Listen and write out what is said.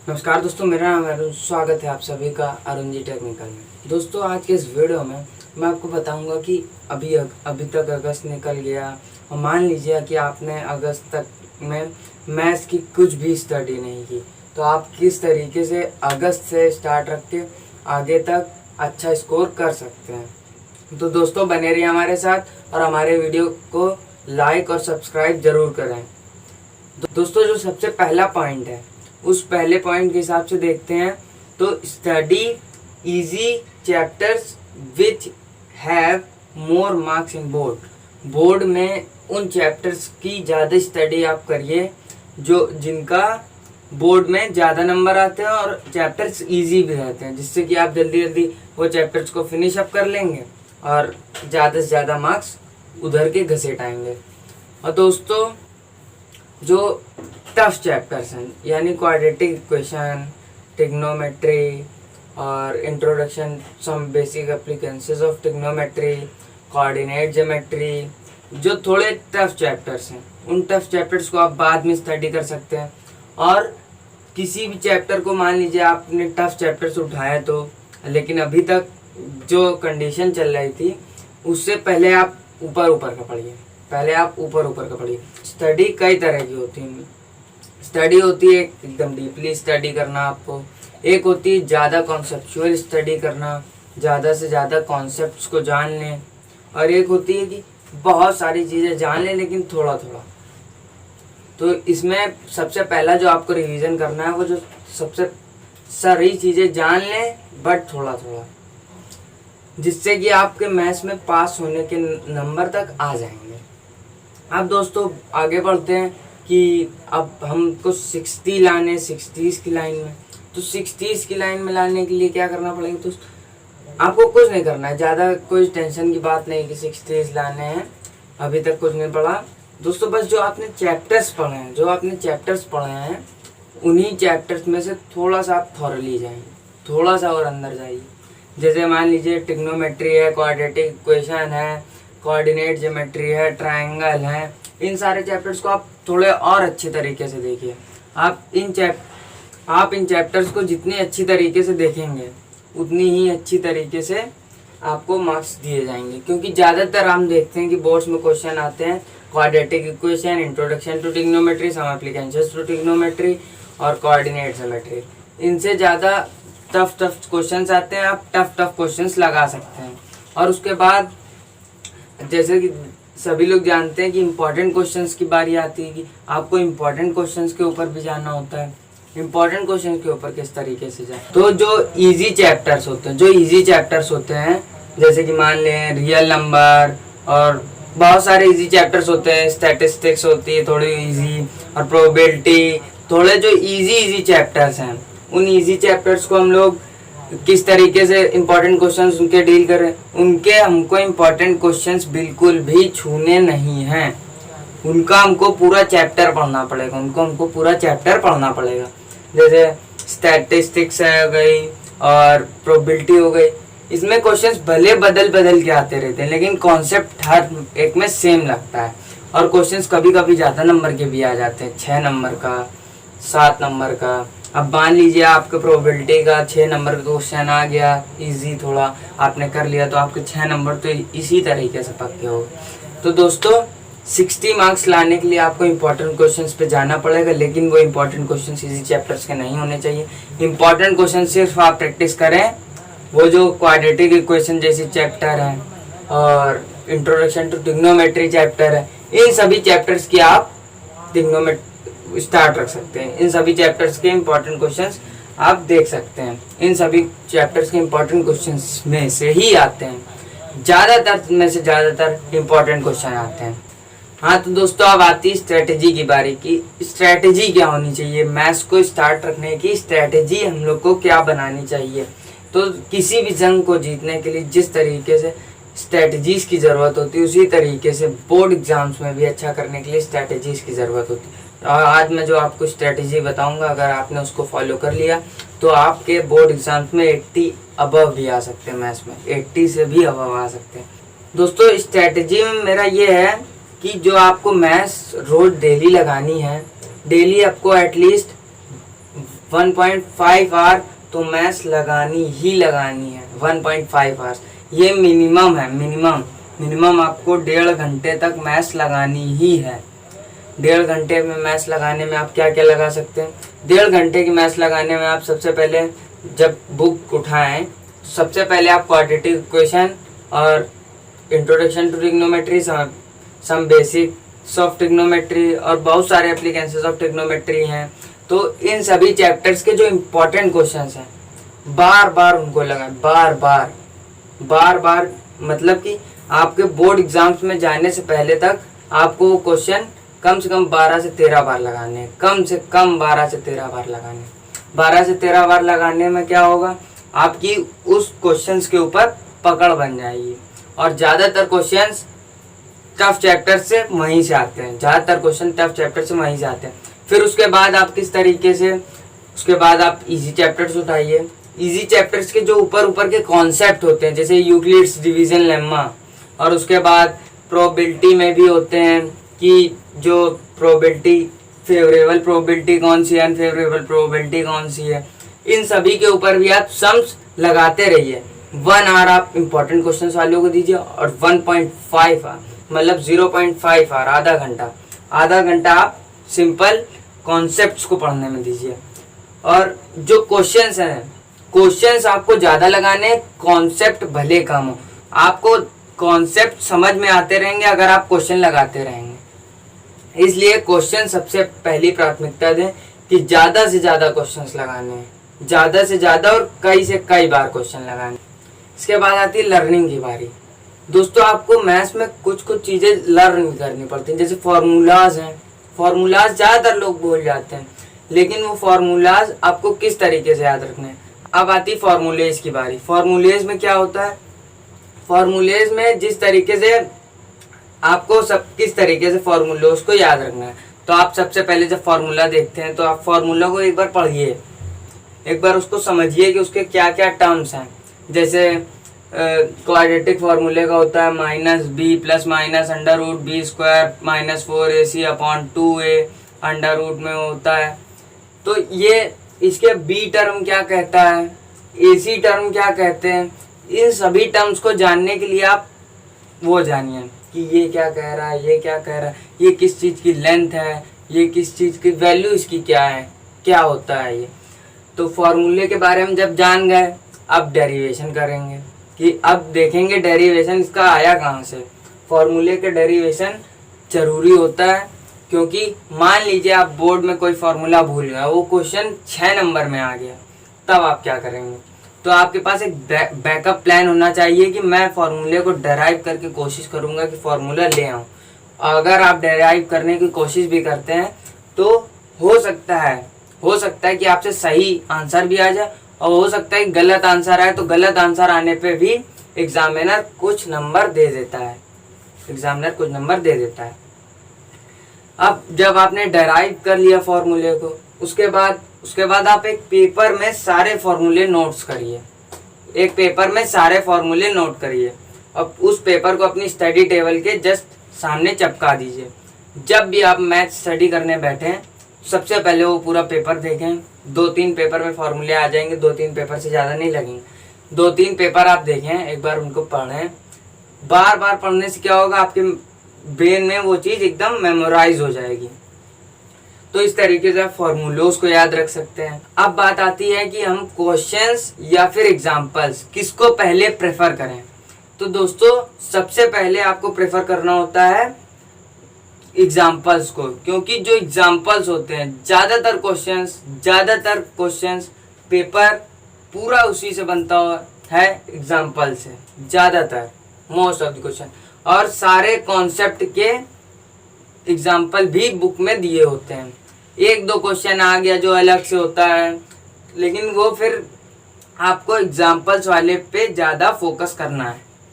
नमस्कार दोस्तों, मेरा नाम अरुण। स्वागत है आप सभी का अरुण जी टेक्निकल में। दोस्तों, आज के इस वीडियो में मैं आपको बताऊंगा कि अभी तक अगस्त निकल गया और मान लीजिए कि आपने अगस्त तक में मैथ्स की कुछ भी स्टडी नहीं की, तो आप किस तरीके से अगस्त से स्टार्ट रख के आगे तक अच्छा स्कोर कर सकते हैं। तो दोस्तों, बने रहिए हमारे साथ और हमारे वीडियो को लाइक और सब्सक्राइब जरूर करें। दोस्तों, जो सबसे पहला पॉइंट है उस पहले पॉइंट के हिसाब से देखते हैं तो study easy chapters which have more marks in board. Board में उन चैप्टर्स की ज़्यादा स्टडी आप करिए जो जिनका बोर्ड में ज़्यादा नंबर आते हैं और चैप्टर्स इजी भी रहते हैं, जिससे कि आप जल्दी जल्दी वो चैप्टर्स को फिनिश अप कर लेंगे और ज़्यादा से ज़्यादा मार्क्स उधर के घसीटाएंगे। और दोस्तों, जो टफ चैप्टर्स हैं यानी क्वाड्रेटिक इक्वेशन, ट्रिग्नोमेट्री और introduction some basic applications of trigonometry, coordinate geometry, जो थोड़े टफ चैप्टर्स हैं उन टफ चैप्टर्स को आप बाद में स्टडी कर सकते हैं। और किसी भी चैप्टर को मान लीजिए आपने टफ चैप्टर्स उठाया तो, लेकिन अभी तक जो कंडीशन चल रही थी उससे पहले आप ऊपर का पढ़िए। स्टडी कई तरह की होती है। स्टडी होती है एकदम डीपली स्टडी करना आपको, एक होती है ज़्यादा कॉन्सेप्चुअल स्टडी करना, ज़्यादा से ज़्यादा कॉन्सेप्ट्स को जान लें, और एक होती है कि बहुत सारी चीज़ें जान लें लेकिन थोड़ा थोड़ा। तो इसमें सबसे पहला जो आपको रिवीजन करना है वो जो सबसे सारी चीज़ें जान लें बट थोड़ा थोड़ा, जिससे कि आपके मैथ्स में पास होने के नंबर तक आ जाएंगे। अब दोस्तों आगे बढ़ते हैं कि अब हमको 60 लाने 60s की लाइन में, तो 60s की लाइन में लाने के लिए क्या करना पड़ेगा दोस्तों? आपको कुछ नहीं करना है, ज़्यादा कोई टेंशन की बात नहीं कि 60s लाने हैं, अभी तक कुछ नहीं पढ़ा दोस्तों। बस जो आपने चैप्टर्स पढ़े हैं उन्हीं चैप्टर्स में से थोड़ा सा आप थॉरली जाएंगे, थोड़ा सा और अंदर जाइए। जैसे मान लीजिए ट्रिग्नोमेट्री है, क्वाड्रेटिक इक्वेशन है, कोऑर्डिनेट ज्योमेट्री है, ट्रायंगल है, इन सारे चैप्टर्स को आप थोड़े और अच्छे तरीके से देखिए। आप इन चैप्टर्स को जितनी अच्छी तरीके से देखेंगे उतनी ही अच्छी तरीके से आपको मार्क्स दिए जाएंगे, क्योंकि ज़्यादातर हम देखते हैं कि बोर्ड्स में क्वेश्चन आते हैं quadratic equation, introduction to trigonometry, some applications to trigonometry और कोऑर्डिनेट ज्योमेट्री। इनसे ज़्यादा टफ क्वेश्चंस आते हैं, आप टफ क्वेश्चंस लगा सकते हैं। और उसके बाद जैसे कि सभी लोग जानते हैं कि इम्पोर्टेंट क्वेश्चंस की बारी आती है कि आपको इम्पोर्टेंट क्वेश्चंस के ऊपर भी जाना होता है। इम्पोर्टेंट क्वेश्चंस के ऊपर किस तरीके से जाए, तो जो इजी चैप्टर्स होते हैं जैसे कि मान लें रियल नंबर, और बहुत सारे इजी चैप्टर्स होते हैं, स्टैटिस्टिक्स होती है थोड़ी इजी, और प्रोबेबिलिटी, थोड़े जो इजी चैप्टर्स हैं उन इजी चैप्टर्स को हम लोग किस तरीके से इम्पोर्टेंट क्वेश्चंस उनके डील करें। हमको इम्पोर्टेंट क्वेश्चंस बिल्कुल भी छूने नहीं हैं, उनका हमको पूरा चैप्टर पढ़ना पड़ेगा। जैसे स्टैटिस्टिक्स हो गई और प्रोबेबिलिटी हो गई, इसमें क्वेश्चंस भले बदल के आते रहते हैं लेकिन कॉन्सेप्ट हर एक में सेम लगता है। और क्वेश्चंस कभी कभी ज़्यादा नंबर के भी आ जाते हैं, 6 नंबर का, 7 नंबर का। अब मान लीजिए आपके प्रोबेबिलिटी का 6 नंबर का क्वेश्चन आ गया, इजी थोड़ा आपने कर लिया, तो आपके 6 नंबर तो इसी तरीके से पक्के हो। तो दोस्तों 60 मार्क्स लाने के लिए आपको इम्पोर्टेंट क्वेश्चंस पे जाना पड़ेगा, लेकिन वो इम्पोर्टेंट क्वेश्चंस इजी चैप्टर्स के नहीं होने चाहिए। इम्पोर्टेंट क्वेश्चन सिर्फ आप प्रैक्टिस करें वो जो क्वाड्रेटिक इक्वेशन जैसी चैप्टर है और इंट्रोडक्शन टू ट्रिग्नोमेट्री चैप्टर है, इन सभी चैप्टर्स की आप स्टार्ट रख सकते हैं। इन सभी चैप्टर्स के इम्पोर्टेंट क्वेश्चंस आप देख सकते हैं, इन सभी चैप्टर्स के इम्पोर्टेंट क्वेश्चंस में से ही आते हैं, ज़्यादातर इम्पोर्टेंट क्वेश्चन आते हैं। हाँ, तो दोस्तों अब आती है स्ट्रेटेजी की बारी की स्ट्रेटेजी क्या होनी चाहिए, मैथ्स को स्टार्ट रखने की स्ट्रेटेजी हम लोग को क्या बनानी चाहिए। तो किसी भी जंग को जीतने के लिए जिस तरीके से स्ट्रेटजीज की ज़रूरत होती है, उसी तरीके से बोर्ड एग्जाम्स में भी अच्छा करने के लिए स्ट्रेटजीज की ज़रूरत होती है। और आज मैं जो आपको स्ट्रेटजी बताऊंगा, अगर आपने उसको फॉलो कर लिया तो आपके बोर्ड एग्जाम्स में 80 अबव भी आ सकते हैं, मैथ्स में 80 से भी अबव आ सकते हैं। दोस्तों स्ट्रेटजी में मेरा ये है कि जो आपको मैथ्स रोज डेली लगानी है, डेली आपको एटलीस्ट 1.5 आवर तो मैथ्स लगानी ही लगानी है। 1.5 आवर्स ये मिनिमम है, मिनिमम आपको 1.5 घंटे तक मैथ्स लगानी ही है। 1.5 घंटे में मैथ्स लगाने में आप क्या क्या लगा सकते हैं? 1.5 घंटे की मैथ्स लगाने में आप सबसे पहले जब बुक उठाएं, सबसे पहले आप क्वाड्रेटिक इक्वेशन और introduction to trigonometry, some basics of trigonometry और बहुत सारे एप्लीकेशंस ऑफ ट्रिग्नोमेट्री हैं। तो इन सभी चैप्टर्स के जो इम्पोर्टेंट क्वेश्चंस हैं बार बार उनको लगाएं, बार बार मतलब कि आपके बोर्ड एग्जाम्स में जाने से पहले तक आपको वो क्वेश्चन कम से कम 12 से 13 बार लगाने हैं, कम से कम 12 से 13 बार लगाने। 12 से 13 बार लगाने में क्या होगा, आपकी उस क्वेश्चंस के ऊपर पकड़ बन जाएगी। और ज़्यादातर क्वेश्चंस टफ चैप्टर से वहीं से आते हैं, ज़्यादातर क्वेश्चन टफ चैप्टर से वहीं से आते हैं। फिर उसके बाद आप किस तरीके से, उसके बाद आप इजी चैप्टर्स उठाइए। इजी चैप्टर्स के जो ऊपर के कॉन्सेप्ट होते हैं, जैसे यूक्लिड्स डिवीजन लेम्मा, और उसके बाद प्रोबेबिलिटी में भी होते हैं कि जो प्रोबेबिलिटी, फेवरेबल प्रोबेबिलिटी कौन सी है, अनफेवरेबल प्रोबेबिलिटी कौन सी है, इन सभी के ऊपर भी आप सम्स लगाते रहिए। 1 आवर आप इम्पोर्टेंट क्वेश्चन वालों को दीजिए और 1.5 आवर मतलब 0.5 आवर, आधा घंटा आप सिंपल कॉन्सेप्ट्स को पढ़ने में दीजिए। और जो क्वेश्चंस हैं, क्वेश्चंस आपको ज़्यादा लगाने, कॉन्सेप्ट भले कम हो। आपको कॉन्सेप्ट समझ में आते रहेंगे अगर आप क्वेश्चन लगाते रहेंगे। इसलिए क्वेश्चन सबसे पहली प्राथमिकता दें कि ज़्यादा से ज़्यादा क्वेश्चंस लगाने हैं, ज़्यादा से ज़्यादा और कई से कई बार क्वेश्चन लगाने। इसके बाद आती है लर्निंग की बारी। दोस्तों आपको मैथ्स में कुछ चीज़ें लर्न करनी पड़ती हैं, जैसे फार्मूलाज हैं। फार्मूलाज ज़्यादातर लोग भूल जाते हैं, लेकिन वो फार्मूलाज आपको किस तरीके से याद रखने हैं। अब आती है फार्मूलेज की बारी। फार्मूलेज में क्या होता है, फार्मूलेज में जिस तरीके से आपको किस तरीके से फार्मूलोज को याद रखना है, तो आप सबसे पहले जब फार्मूला देखते हैं तो आप फार्मूला को एक बार पढ़िए, एक बार उसको समझिए कि उसके क्या क्या टर्म्स हैं। जैसे क्वाड्रेटिक फार्मूले का होता है -b plus minus under root B square -4ac/2a under root में होता है। तो ये इसके बी टर्म क्या कहता है, एसी टर्म क्या कहते हैं, इन सभी टर्म्स को जानने के लिए आप वो जानिए कि ये क्या कह रहा है, ये क्या कह रहा है, ये किस चीज़ की लेंथ है, ये किस चीज़ की वैल्यू इसकी क्या है, क्या होता है ये। तो फार्मूले के बारे में जब जान गए, अब डेरिवेशन करेंगे कि अब देखेंगे डेरिवेशन इसका आया कहाँ से। फार्मूले के डेरिवेशन जरूरी होता है, क्योंकि मान लीजिए आप बोर्ड में कोई फार्मूला भूल गए, वो क्वेश्चन 6 नंबर में आ गया, तब आप क्या करेंगे। तो आपके पास एक बैकअप प्लान होना चाहिए कि मैं फार्मूले को डेराइव करके कोशिश करूंगा कि फार्मूला ले आऊँ। अगर आप डेराइव करने की कोशिश भी करते हैं तो हो सकता है कि आपसे सही आंसर भी आ जाए, और हो सकता है गलत आंसर आए, तो गलत आंसर आने पे भी एग्जामिनर कुछ नंबर दे देता है। अब जब आपने डेराइव कर लिया फॉर्मूले को, उसके बाद आप एक पेपर में सारे फॉर्मूले नोट्स करिए, अब उस पेपर को अपनी स्टडी टेबल के जस्ट सामने चिपका दीजिए। जब भी आप मैथ स्टडी करने बैठें, सबसे पहले वो पूरा पेपर देखें। 2-3 पेपर में फॉर्मूले आ जाएंगे, 2-3 पेपर से ज़्यादा नहीं लगेंगे। 2-3 पेपर आप देखें, एक बार उनको पढ़ें। बार बार पढ़ने से क्या होगा, आपके ब्रेन में वो चीज़ एकदम मेमोराइज हो जाएगी। तो इस तरीके से आप फॉर्मूलोज को याद रख सकते हैं। अब बात आती है कि हम क्वेश्चंस या फिर एग्जाम्पल्स किसको पहले प्रेफर करें। तो दोस्तों सबसे पहले आपको प्रेफर करना होता है एग्जाम्पल्स को, क्योंकि जो एग्जाम्पल्स होते हैं, ज़्यादातर क्वेश्चंस पेपर पूरा उसी से बनता है, एग्जाम्पल से ज़्यादातर, मोस्ट ऑफ द क्वेश्चन। और सारे कॉन्सेप्ट के एग्जाम्पल भी बुक में दिए होते हैं। 1-2 क्वेश्चन आ गया जो अलग से होता है, लेकिन वो फिर आपको एग्जाम्पल्स वाले पे ज़्यादा फोकस करना है।